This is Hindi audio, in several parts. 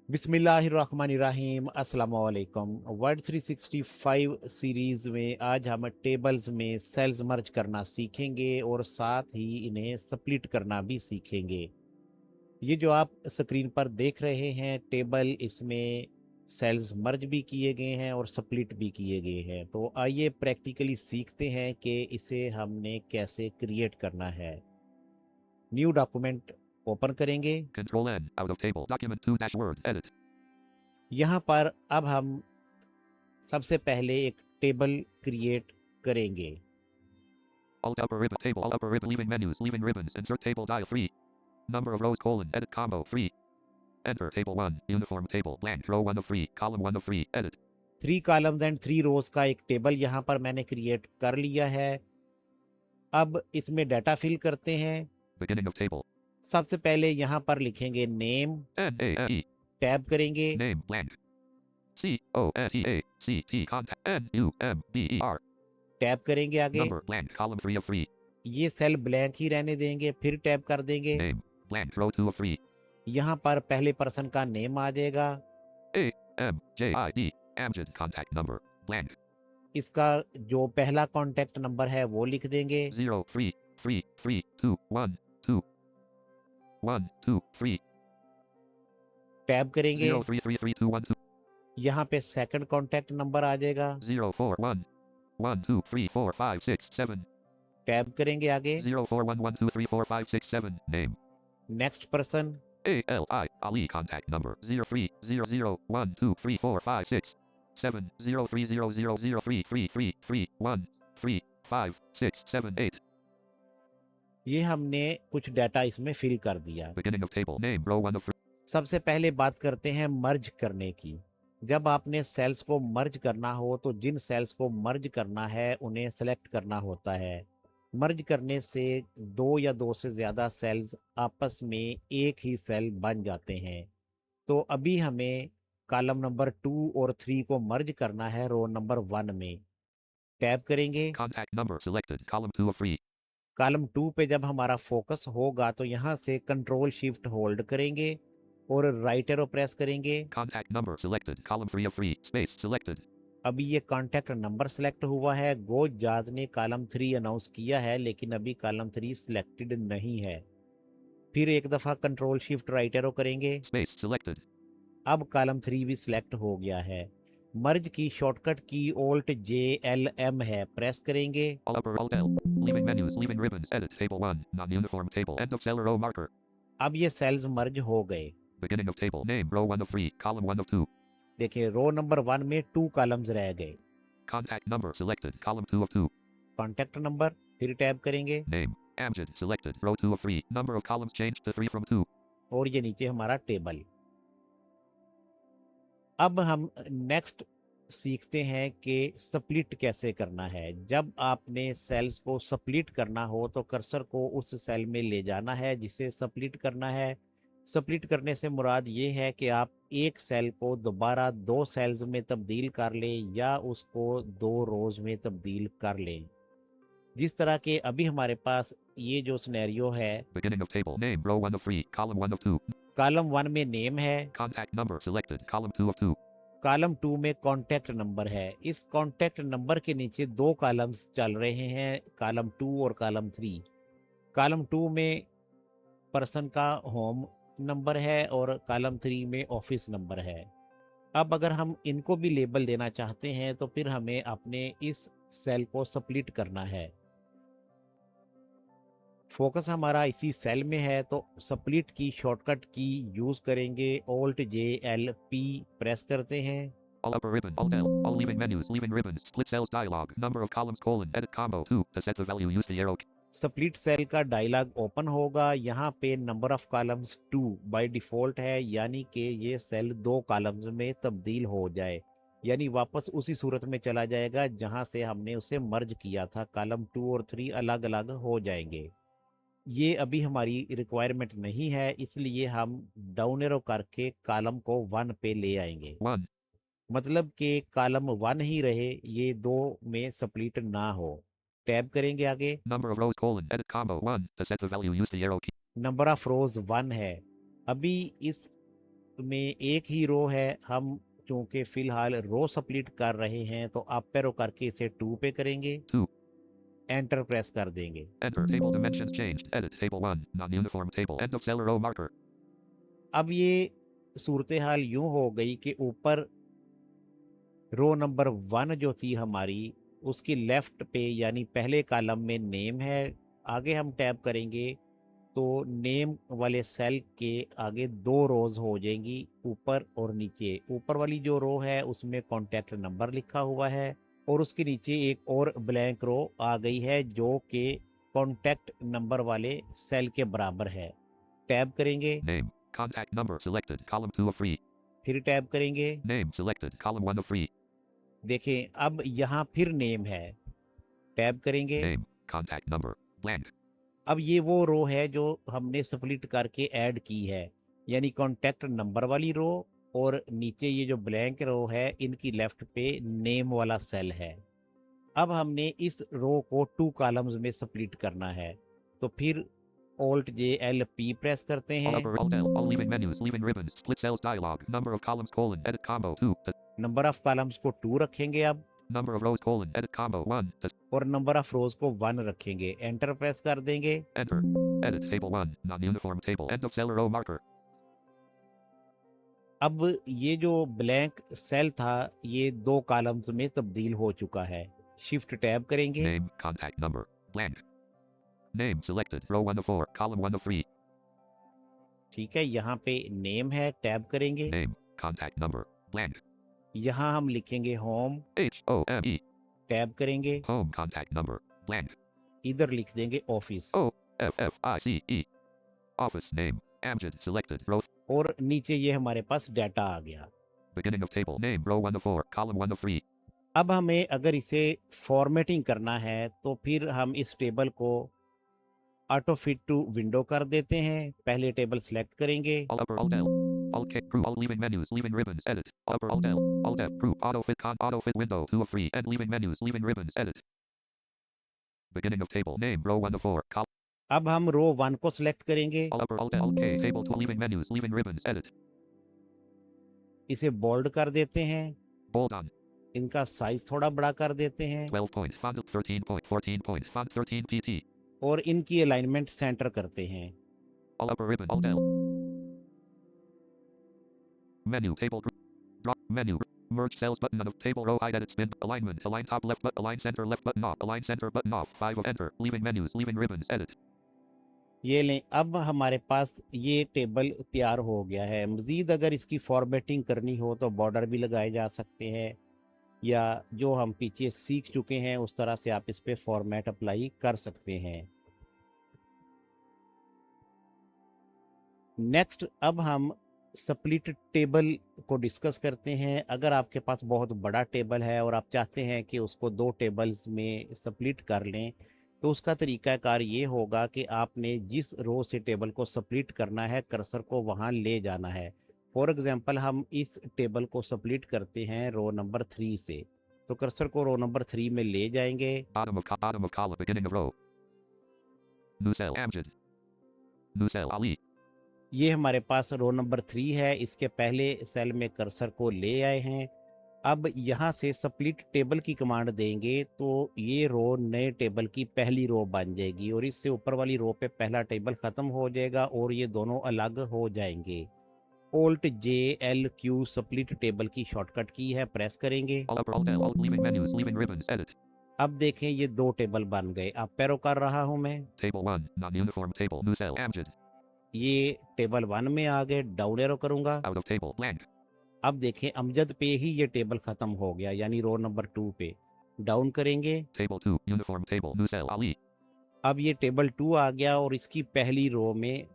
बिस्मिल्लाहिर्रहमानिर्रहीम अस्सलाम वालेकुम। वर्ड 365 सीरीज में आज हम टेबल्स में सेल्स मर्ज करना सीखेंगे और साथ ही इन्हें स्प्लिट करना भी सीखेंगे। ये जो आप स्क्रीन पर देख रहे हैं टेबल, इसमें सेल्स मर्ज भी किए गए हैं और स्प्लिट भी किए गए हैं। तो आइए प्रैक्टिकली सीखते हैं कि इसे हमने कैसे क्रिएट करना है। न्यू डॉक्यूमेंट ओपन करेंगे। Control N, out of table, document 2 dash word, edit. यहाँ पर अब हम सबसे पहले एक टेबल क्रिएट करेंगे। Alt upper ribbon, table, alt upper ribbon, leaving menus, leaving ribbons, insert table dial free. Number of rows, colon, edit combo, free. Enter, table 1, uniform table, blank, row 1 of free, column 1 of free, edit. 3 columns and 3 रोज का एक टेबल यहाँ पर मैंने क्रिएट कर लिया है। अब इसमें डाटा फिल करते हैं। Beginning of table. सबसे पहले यहाँ पर लिखेंगे नेम, N-A-M-E, टैब करेंगे, name, blank. C-O-N-T-A, C-T, contact, N-U-M-B-E-R. Tab करेंगे आगे। Number, blank, column 3 of free. ये सेल ब्लैंक ही रहने देंगे, फिर टैब कर देंगे। Name, blank, row 2 of free. यहाँ पर पहले पर्सन का नेम आ जाएगा। A-M-J-I-D, Amjad, contact number, blank. इसका जो पहला कॉन्टैक्ट नंबर है वो लिख देंगे। 0, free, free, free, 2, 1, 2. 1, 2, free. Tab करेंगे। 0, 3, 3, 3, 2, 1, 2. यहाँ पे सेकंड कॉन्टैक्ट नंबर आ जाएगा। 0, 4, 1. 1, 2, 3, 4, 5, 6, 7. टैब करेंगे आगे। 0, 4, 1, 1, 2, 3, 4, 5, 6, 7. Name. Next person, A-L-I, Ali, contact number. 0, 3, 0, 0, 1, 2, 3, 4, 5, 6, 7. 0, 3, 0, 0, 0, 3, 3, 3, 3, 1, 3, 5, 6, 7, 8. ये हमने कुछ डाटा इसमें फिल कर दिया। Beginning of table. Name, row 1 of 3. सबसे पहले बात करते हैं मर्ज करने की। जब आपने सेल्स को मर्ज करना हो तो जिन सेल्स को मर्ज करना है उन्हें सेलेक्ट करना होता है। मर्ज करने से दो या दो से ज़्यादा सेल्स आपस में एक ही सेल बन जाते हैं। तो अभी हमें कॉलम नंबर 2 और 3 को मर्ज करना है रो नंबर 1 में। टैब करेंगे। Contact number selected. Column 2 of 3. Column 2 पे जब हमारा फोकस होगा तो यहाँ से कंट्रोल शिफ्ट होल्ड करेंगे और राइट एरो प्रेस करेंगे। Contact number selected. Column 3 of 3. Space selected. अभी ये कॉन्टैक्ट नंबर सेलेक्ट हुआ है। गोजाज ने कॉलम 3 अनाउंस किया है लेकिन अभी कॉलम 3 सिलेक्टेड नहीं है। फिर एक दफ़ा कंट्रोल शिफ्ट राइट एरो करेंगे। Space selected. अब कॉलम 3 भी सिलेक्ट हो गया है। मर्ज की शॉर्टकट की ऑल्ट JLM है, प्रेस करेंगे। All upper alt L. Leaving menus, leaving ribbons, edit table 1, non-uniform table, end of cell row marker. अब ये सेल्स मर्ज हो गए। Beginning of table. Name, row 1 of 3, column 1 of 2. देखिए रो नंबर 1 में 2 कॉलम्स रह गए। Contact number selected. Column 2 of 2. Contact number, फिर टैब करेंगे Name, Amjad selected. Row 2 of 3. Number of columns changed to 3 from 2. और ये नीचे हमारा टेबल। अब हम नेक्स्ट सीखते हैं कि स्प्लिट कैसे करना है। जब आपने सेल्स को स्प्लिट करना हो तो कर्सर को उस सेल में ले जाना है जिसे स्प्लिट करना है। स्प्लिट करने से मुराद ये है कि आप एक सेल को दोबारा दो सेल्स में तब्दील कर लें या उसको दो रोज में तब्दील कर लें। जिस तरह के अभी हमारे पास ये जो सिनेरियो है, Beginning of table. Name, row 1 of 3, column 1 of 2. Column 1 में नेम है, Contact number selected. Column 2 of 2. Column 2 में कॉन्टैक्ट नंबर है। इस कॉन्टैक्ट नंबर के नीचे दो कॉलम्स चल रहे हैं, कॉलम 2 और कॉलम 3। कॉलम 2 में पर्सन का होम नंबर है और कॉलम 3 में ऑफिस नंबर है। अब अगर हम इनको भी लेबल देना चाहते हैं तो फिर हमें अपने इस सेल को स्प्लिट करना है। फोकस हमारा इसी सेल में है तो स्प्लिट की शॉर्टकट की यूज करेंगे। ऑल्ट JLP प्रेस करते हैं। All upper ribbon, alt L. All leaving menus, leaving ribbons, split cells dialog. Number of columns, colon, edit combo 2. To set the value, use the arrow key. Split cell का डायलॉग ओपन होगा। यहाँ पे number of columns 2 by default है, यानी कि ये सेल दो कॉलम्स में तब्दील हो जाए, यानी वापस उसी सूरत में चला जाएगा जहाँ से हमने उसे मर्ज किया था। कॉलम 2 और 3 अलग अलग हो जाएंगे। ये अभी हमारी रिक्वायरमेंट नहीं है, इसलिए हम डाउन एरो करके कॉलम को 1 पे ले आएंगे। 1. मतलब कि कॉलम 1 ही रहे, ये दो में स्प्लिट ना हो। टैब करेंगे आगे। Number of rows, colon, edit combo 1. To set the value, use the arrow key. Number of रोज 1 है। अभी इस में एक ही रो है, हम चूंकि फिलहाल रो स्प्लिट कर रहे हैं तो अप एरो करके इसे 2 पे करेंगे, 2. एंटर प्रेस कर देंगे। Enter. Table dimensions changed. Edit. Table 1. Non-uniform table. End of cell row marker. अब ये सूरत हाल यूं हो गई कि ऊपर रो नंबर 1 जो थी हमारी, उसकी लेफ्ट पे यानी पहले कॉलम में नेम है। आगे हम टैब करेंगे तो नेम वाले सेल के आगे 2 रोज हो जाएंगी, ऊपर और नीचे। ऊपर वाली जो रो है उसमें कॉन्टैक्ट नंबर लिखा हुआ है और उसके नीचे एक और ब्लैंक रो आ गई है जो कि कॉन्टैक्ट नंबर वाले सेल के बराबर है। टैब करेंगे, Name. Contact number selected. Column 2 of 3. फिर टैब करेंगे। Name selected. Column 1 of 3. देखें अब यहाँ फिर नेम है, टैब करेंगे। Name. Contact number. Blank. अब ये वो रो है जो हमने स्प्लिट करके ऐड की है, यानी कॉन्टैक्ट नंबर वाली रो, और नीचे ये जो ब्लैंक रो है इनकी लेफ्ट पे नेम वाला सेल है। अब हमने इस रो को 2 कॉलम्स में स्प्लिट करना है, तो फिर Alt J L P press करते All हैं। upper Alt L. All leaving menus. Leaving ribbons. Split cells dialog. Number of columns colon. Edit combo 2. Number of columns को 2 रखेंगे अब, Number of rows colon. Edit combo 1. और नंबर ऑफ रोज को 1 रखेंगे, एंटर प्रेस कर देंगे। Enter. Edit. Table 1. Non-uniform table. End of cell row marker. अब ये जो ब्लैंक सेल था ये 2 कॉलम्स में तब्दील हो चुका है। शिफ्ट टैब करेंगे। Name. Contact number. Blank. Name selected. Row 1 of 4. Column 1 of 3. ठीक है, यहाँ पे नेम है, टैब करेंगे। Name. Contact number. Blank. यहाँ हम लिखेंगे होम, HOME. टैब करेंगे। Home contact number. Blank. इधर लिख देंगे office, OFFICE. Office name. Amjad selected. Row. और नीचे ये हमारे पास डाटा आ गया। Beginning of table. Name. Row 1 of 4. Column 1 of 3. अब हमें अगर इसे फॉर्मेटिंग करना है तो फिर हम इस टेबल को ऑटो फिट टू विंडो कर देते हैं। पहले टेबल सेलेक्ट करेंगे, All upper Alt L. Alt K. Group. All leaving menus. Leaving ribbons. Edit. Upper Alt L. Alt F. Group. Auto fit con. Auto fit window 2 of 3. End leaving menus. Leaving ribbons. Edit. Beginning of table. Name. Row 1 of 4. Column. अब हम रो 1 को सिलेक्ट करेंगे, All upper Alt L. K. Table 2. Leaving menus. Leaving ribbons. Edit. इसे बोल्ड कर देते हैं, Bold on. इनका साइज थोड़ा बड़ा कर देते हैं 12 point. Font 13 point. 14 point. Font 13 PT. और इनकी अलाइनमेंट सेंटर करते हैं। All upper ribbon. Alt L. Menu. Table group. Drop. Menu. Merge cells button on of table row hide edit spin. Alignment. Align top left button. Align center left button off. Align center button off. 5 of enter. Leaving menus. Leaving ribbons. Edit. ये लें, अब हमारे पास ये टेबल तैयार हो गया है। मज़ीद अगर इसकी फॉर्मेटिंग करनी हो तो बॉर्डर भी लगाए जा सकते हैं, या जो हम पीछे सीख चुके हैं उस तरह से आप इस पे फॉर्मेट अप्लाई कर सकते हैं। नेक्स्ट अब हम स्प्लिट टेबल को डिस्कस करते हैं। अगर आपके पास बहुत बड़ा टेबल है और आप चाहते हैं कि उसको 2 टेबल्स में स्प्लिट कर लें, तो उसका तरीकाकार ये होगा कि आपने जिस रो से टेबल को स्प्लिट करना है कर्सर को वहाँ ले जाना है। फॉर एग्जांपल हम इस टेबल को स्प्लिट करते हैं रो नंबर 3 से, तो कर्सर को रो नंबर 3 में ले जाएंगे। Bottom of column. Beginning of row. New cell. Amjad. New cell. Ali. ये हमारे पास रो नंबर 3 है, इसके पहले सेल में कर्सर को ले आए हैं। अब यहाँ से स्प्लिट टेबल की कमांड देंगे तो ये रो नए टेबल की पहली रो बन जाएगी और इससे ऊपर वाली रो पे पहला टेबल खत्म हो जाएगा और ये दोनों अलग हो जाएंगे। Alt J L Q split table की शॉर्टकट की है, प्रेस करेंगे। All upper Alt L. Alt leaving menus. Leaving ribbons. Edit. अब देखें ये 2 टेबल बन गए। अब पैरो कर रहा हूं मैं, Table 1. Non-uniform table. New cell. Amjad. ये टेबल 1 में आ गए। डाउन एरो करूंगा, Out of table. Blank. अब देखें अमजद पे ही ये टेबल खत्म हो गया, यानी रो नंबर 2 पे। डाउन करेंगे, Table 2. Uniform table. New cell. Ali. अब ये टेबल 2 आ गया और इसकी पहली रो में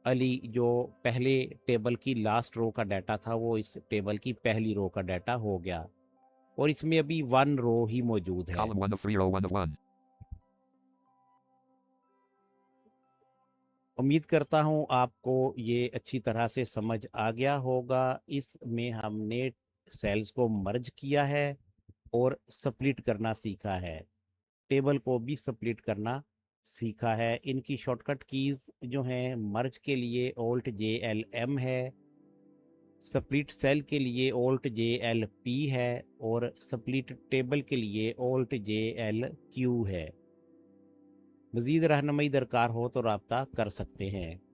अली, जो पहले टेबल की लास्ट रो का डाटा था, वो इस टेबल की पहली रो का डाटा हो गया और इसमें अभी 1 रो ही मौजूद है। Column 1 of 3. Row 1 of 1. उम्मीद करता हूँ आपको ये अच्छी तरह से समझ आ गया होगा। इसमें हमने सेल्स को मर्ज किया है और स्प्लिट करना सीखा है, टेबल को भी स्प्लिट करना सीखा है। इनकी शॉर्टकट कीज़ जो हैं, मर्ज के लिए Alt J L M है, स्प्लिट सेल के लिए ऑल्ट जे एल पी है और स्प्लिट टेबल के लिए ऑल्ट जे एल क्यू है। मज़ीद रहनुमाई दरकार हो तो रब्ता कर सकते हैं।